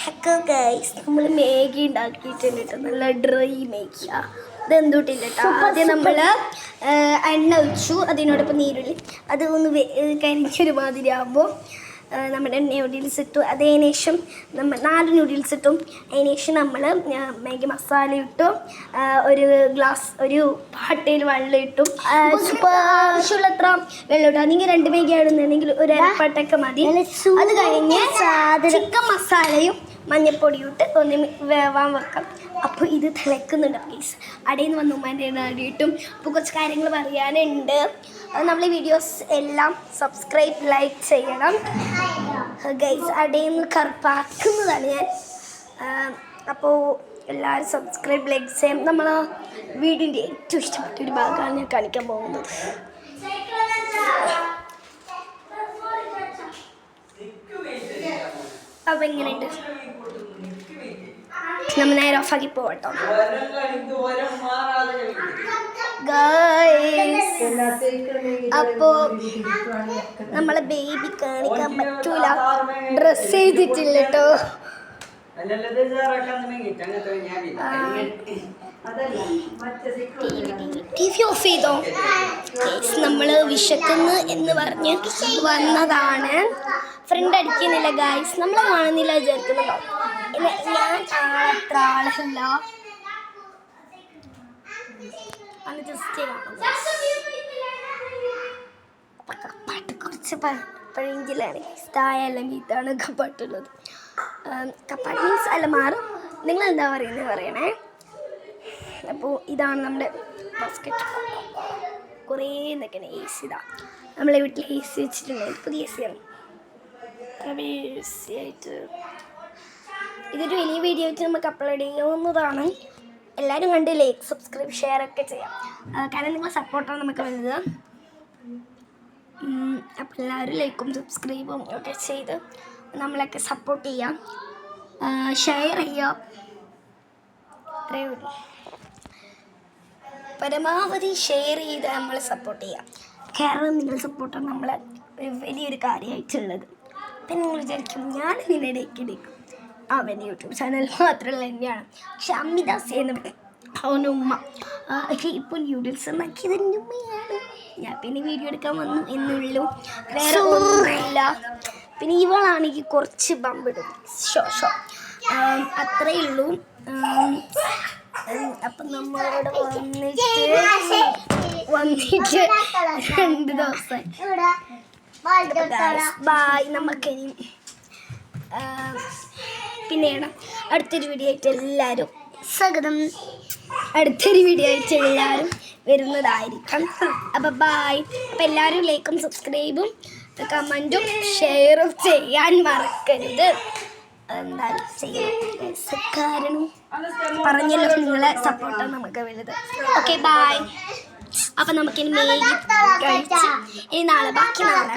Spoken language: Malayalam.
ഹലോ ഗൈസ്, നമ്മൾ മാഗി ഉണ്ടാക്കിയിട്ടുണ്ട് കേട്ടോ. നല്ല ഡ്രൈ മാഗി. ഇതെന്തൂട്ടില്ല കേട്ടോ. ആദ്യം നമ്മൾ എണ്ണ ഒഴിച്ചു, അതിനോടൊപ്പം നീരുള്ളി, അത് ഒന്ന് കരിച്ചൊരു മാതിരി ആകുമ്പോൾ നമ്മുടെ നൂഡിൽസ് ഇട്ടു. അതിന് ശേഷം നമ്മൾ 4 നൂഡിൽസ് ഇട്ടു. അതിന് ശേഷം നമ്മൾ മാഗി മസാല ഇട്ടു. ഒരു പാട്ടയിൽ വെള്ളം ഇട്ടു. ആവശ്യമുള്ളത്ര വെള്ളം ഇട്ടു. നിങ്ങൾ 2 മാഗി ആടുന്നുണ്ടെങ്കിൽ ഒരു അരപ്പാട്ടൊക്കെ മതി. അത് കഴിഞ്ഞ് ചിക്കൻ മസാലയും മഞ്ഞൾപ്പൊടിയും ഇട്ട് ഒന്ന് വേവാൻ വെക്കാം. അപ്പോൾ ഇത് തിളക്കുന്നുണ്ട് പ്ലീസ്. അടയിൽ നിന്ന് വന്ന് ഉമ്മേൻ്റെ അടിയിട്ടും. അപ്പോൾ കുറച്ച് കാര്യങ്ങൾ പറയാനുണ്ട്. നമ്മൾ വീഡിയോസ് എല്ലാം സബ്സ്ക്രൈബ് ലൈക്ക് ചെയ്യണം ഗൈസ്. അടയിൽ നിന്ന് കറുപ്പാക്കുന്നതാണ് ഞാൻ. അപ്പോൾ എല്ലാവരും സബ്സ്ക്രൈബ് ലൈക്ക് ചെയ്യും. നമ്മൾ വീടിൻ്റെ ഏറ്റവും ഇഷ്ടപ്പെട്ടൊരു ഭാഗമാണ് ഞാൻ കാണിക്കാൻ പോകുന്നത്. അപ്പം എങ്ങനെയുണ്ട്? നമ്മൾ നേരെ ഓഫാക്കി പോകട്ടോ. അപ്പോൾ നമ്മളെ ബേബി കാണിക്കാൻ പറ്റൂല, ഡ്രസ് ചെയ്തിട്ടില്ല കേട്ടോ. ടി വി ഓഫ് ചെയ്തോ? നമ്മൾ വിശക്കുന്നു എന്ന് പറഞ്ഞ് വന്നതാണ്. ഫ്രണ്ട് അടിക്കുന്നില്ല ഗായ്സ്, നമ്മൾ കാണുന്നില്ല വിചാരിക്കുന്നുണ്ടോ? ഞാൻ അത്ര ആളല്ല, അത് ജസ്റ്റ് കപ്പാട്ട് കുറച്ച് പഴഞ്ചിലാണ്. തായല്ല ഇതാണ് കപ്പാട്ടുള്ളത്. കപ്പാട്ട് മീൻസ് അല്ല മാറും. നിങ്ങളെന്താ പറയുന്നത് പറയണേ. അപ്പോൾ ഇതാണ് നമ്മുടെ ബാസ്ക്കറ്റ്. കുറേ എന്തൊക്കെയാണ് എ സി. ഇതാ നമ്മളെ വീട്ടിൽ എ സി വെച്ചിട്ടുണ്ടായിരുന്നു, പുതിയ എ സിയാണ്. ആയിട്ട് ഇതൊരു വലിയ വീഡിയോ ആയിട്ട് നമുക്ക് അപ്ലോഡ് ചെയ്യാവുന്നതാണ്. എല്ലാവരും കണ്ട് ലൈക്ക് സബ്സ്ക്രൈബ് ഷെയർ ഒക്കെ ചെയ്യാം. കാരണം നിങ്ങളെ സപ്പോർട്ടാണ് നമുക്ക് വലുത്. അപ്പോൾ എല്ലാവരും ലൈക്കും സബ്സ്ക്രൈബും ഒക്കെ ചെയ്ത് നമ്മളൊക്കെ സപ്പോർട്ട് ചെയ്യാം, ഷെയർ ചെയ്യാം. അത്രയേ ഉള്ളൂ. പരമാവധി ഷെയർ ചെയ്ത് നമ്മൾ സപ്പോർട്ട് ചെയ്യാം. കാരണം നിങ്ങൾ സപ്പോർട്ടാണ് നമ്മളെ ഒരു വലിയൊരു കാര്യമായിട്ടുള്ളത്. പിന്നെ നിങ്ങൾ വിചാരിക്കും ഞാൻ നിന്നെ ഡേക്കും. അവൻ്റെ യൂട്യൂബ് ചാനൽ മാത്രമല്ല തന്നെയാണ്. പക്ഷെ അമ്മിദാസ് എന്ന അവൻ്റെ ഉമ്മ ഇപ്പോൾ ന്യൂഡിൽസ് ഉണ്ടാക്കിയത് എൻ്റെ ഉമ്മയാണ്. ഞാൻ പിന്നെ വീഡിയോ എടുക്കാൻ വന്നു എന്നുള്ളൂ, വേറെ ഒന്നുമില്ല. പിന്നെ ഇവളാണെങ്കിൽ കുറച്ച് ബമ്പിടും. ഷോ അത്രയേ ഉള്ളൂ. അപ്പം നമ്മളോട് വന്നിട്ട് 2 ദിവസമായി. ബായ്. നമുക്കിനി പിന്നെയാണ് അടുത്തൊരു വീഡിയോ ആയിട്ട് എല്ലാവരും സ്വാഗതം. അടുത്തൊരു വീഡിയോ ആയിട്ട് എല്ലാവരും വരുന്നതായിരിക്കും. അപ്പം ബായ്. അപ്പം എല്ലാവരും ലൈക്കും സബ്സ്ക്രൈബും കമൻറ്റും ഷെയറും ചെയ്യാൻ മറക്കരുത്. എന്തായാലും ചെയ്യണം, കാരണം പറഞ്ഞല്ലോ നിങ്ങളെ സപ്പോർട്ടാണ് നമുക്ക് വലുത്. Okay bye. അപ്പം നമുക്കിനി മേഗി കഴിച്ച് ഇനി നാളെ ബാക്കി നാളെ